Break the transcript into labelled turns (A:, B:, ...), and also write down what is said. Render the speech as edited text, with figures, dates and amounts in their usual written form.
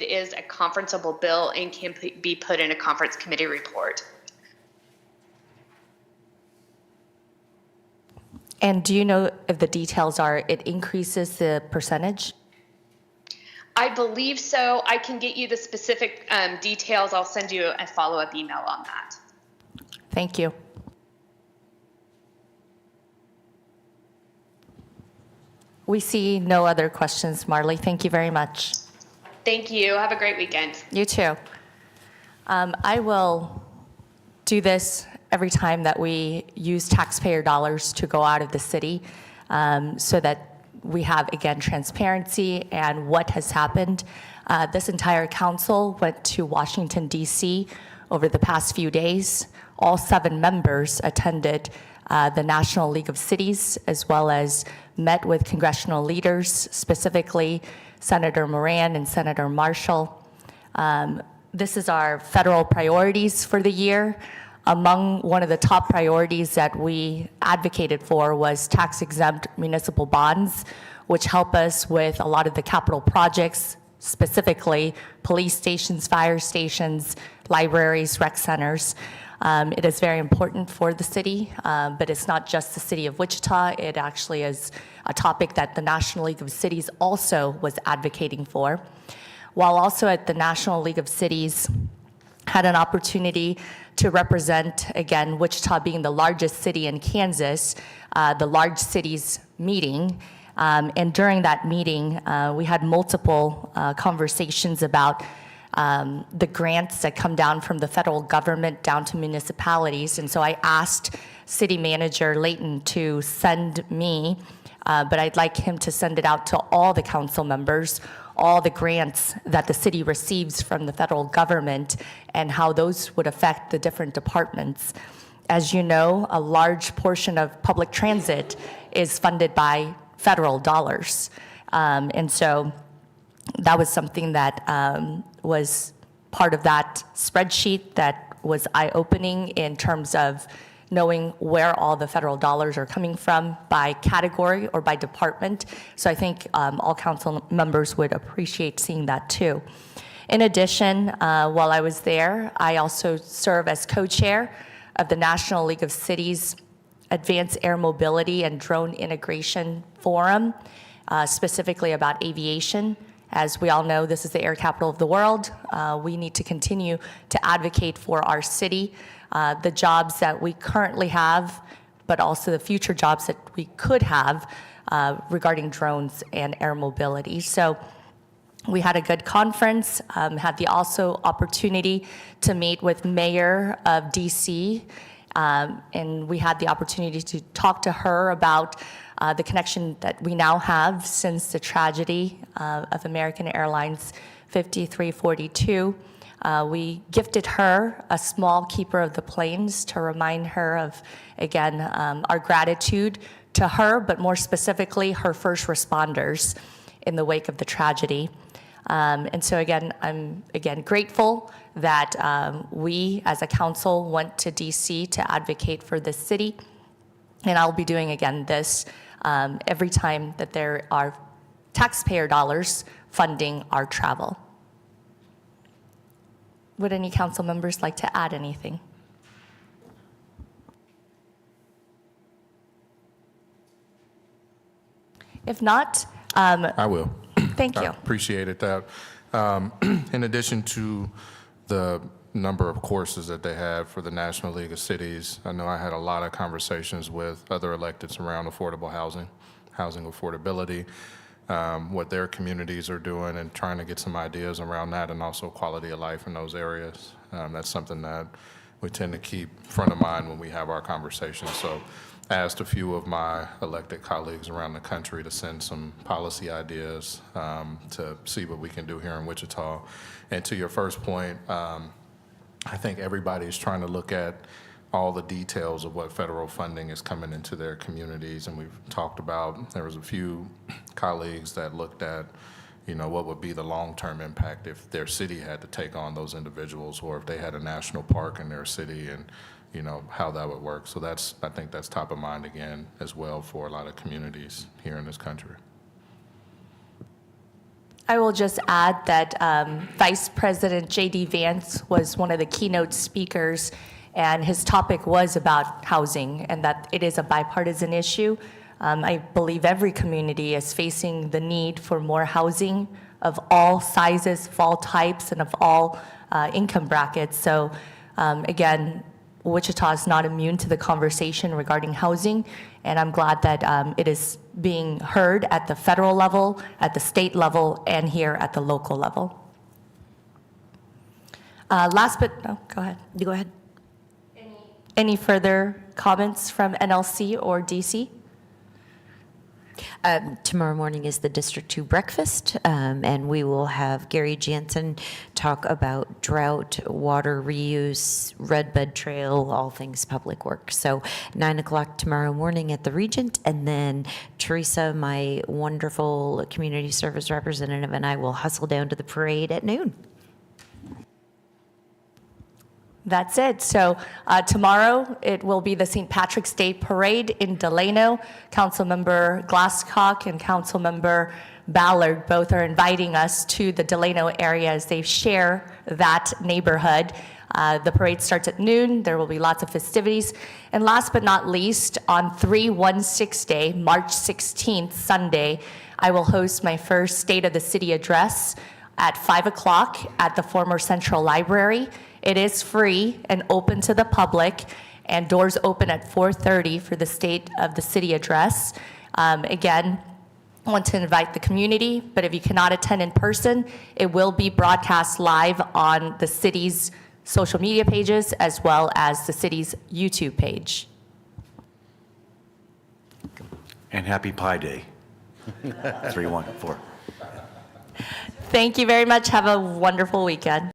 A: is a conferenceable bill and can be put in a conference committee report.
B: And do you know if the details are it increases the percentage?
A: I believe so. I can get you the specific details. I'll send you a follow-up email on that.
B: Thank you. We see no other questions, Marley. Thank you very much.
A: Thank you. Have a great weekend.
B: You too. I will do this every time that we use taxpayer dollars to go out of the city so that we have, again, transparency and what has happened. This entire council went to Washington, D.C. over the past few days. All 7 members attended the National League of Cities, as well as met with congressional leaders, specifically Senator Moran and Senator Marshall. This is our federal priorities for the year. Among one of the top priorities that we advocated for was tax-exempt municipal bonds, which help us with a lot of the capital projects, specifically police stations, fire stations, libraries, rec centers. It is very important for the city, but it's not just the city of Wichita. It actually is a topic that the National League of Cities also was advocating for. While also at the National League of Cities, had an opportunity to represent, again, Wichita being the largest city in Kansas, the large cities meeting. And during that meeting, we had multiple conversations about the grants that come down from the federal government down to municipalities. And so I asked City Manager Layton to send me, but I'd like him to send it out to all the council members, all the grants that the city receives from the federal government and how those would affect the different departments. As you know, a large portion of public transit is funded by federal dollars. And so that was something that was part of that spreadsheet that was eye-opening in terms of knowing where all the federal dollars are coming from by category or by department. So I think all council members would appreciate seeing that too. In addition, while I was there, I also serve as co-chair of the National League of Cities Advanced Air Mobility and Drone Integration Forum, specifically about aviation. As we all know, this is the air capital of the world. We need to continue to advocate for our city, the jobs that we currently have, but also the future jobs that we could have regarding drones and air mobility. So we had a good conference, had the also opportunity to meet with Mayor of DC, and we had the opportunity to talk to her about the connection that we now have since the tragedy of American Airlines 5342. We gifted her a small keeper of the planes to remind her of, again, our gratitude to her, but more specifically, her first responders in the wake of the tragedy. And so again, I'm grateful that we as a council went to DC to advocate for this city. And I'll be doing again this every time that there are taxpayer dollars funding our travel. Would any council members like to add anything? If not,
C: I will.
B: Thank you.
C: I appreciated that. In addition to the number of courses that they have for the National League of Cities, I know I had a lot of conversations with other electeds around affordable housing affordability, what their communities are doing and trying to get some ideas around that, and also quality of life in those areas. That's something that we tend to keep front of mind when we have our conversations. So I asked a few of my elected colleagues around the country to send some policy ideas to see what we can do here in Wichita. And to your first point, I think everybody's trying to look at all the details of what federal funding is coming into their communities. And we've talked about, there was a few colleagues that looked at, you know, what would be the long-term impact if their city had to take on those individuals, or if they had a national park in their city, and, you know, how that would work. So I think that's top of mind again as well for a lot of communities here in this country.
B: I will just add that Vice President J.D. Vance was one of the keynote speakers, and his topic was about housing and that it is a bipartisan issue. I believe every community is facing the need for more housing of all sizes, of all types, and of all income brackets. So again, Wichita is not immune to the conversation regarding housing, and I'm glad that it is being heard at the federal level, at the state level, and here at the local level. No, go ahead.
D: You go ahead.
B: Any further comments from NLC or DC?
D: Tomorrow morning is the District 2 breakfast, and we will have Gary Jansen talk about drought, water reuse, Red Bud Trail, all things public works. So 9 o'clock tomorrow morning at the Regent, and then Teresa, my wonderful community service representative, and I will hustle down to the parade at noon.
B: That's it. So tomorrow, it will be the St. Patrick's Day Parade in Delano. Councilmember Glasscock and Councilmember Ballard both are inviting us to the Delano area as they share that neighborhood. The parade starts at noon. There will be lots of festivities. And last but not least, on 3/16 Day, March 16th, Sunday, I will host my first State of the City address at 5 o'clock at the former Central Library. It is free and open to the public, and doors open at 4:30 for the State of the City address. Again, I want to invite the community, but if you cannot attend in person, it will be broadcast live on the city's social media pages as well as the city's YouTube page.
E: And happy Pi Day. 3-1-4.
B: Thank you very much. Have a wonderful weekend.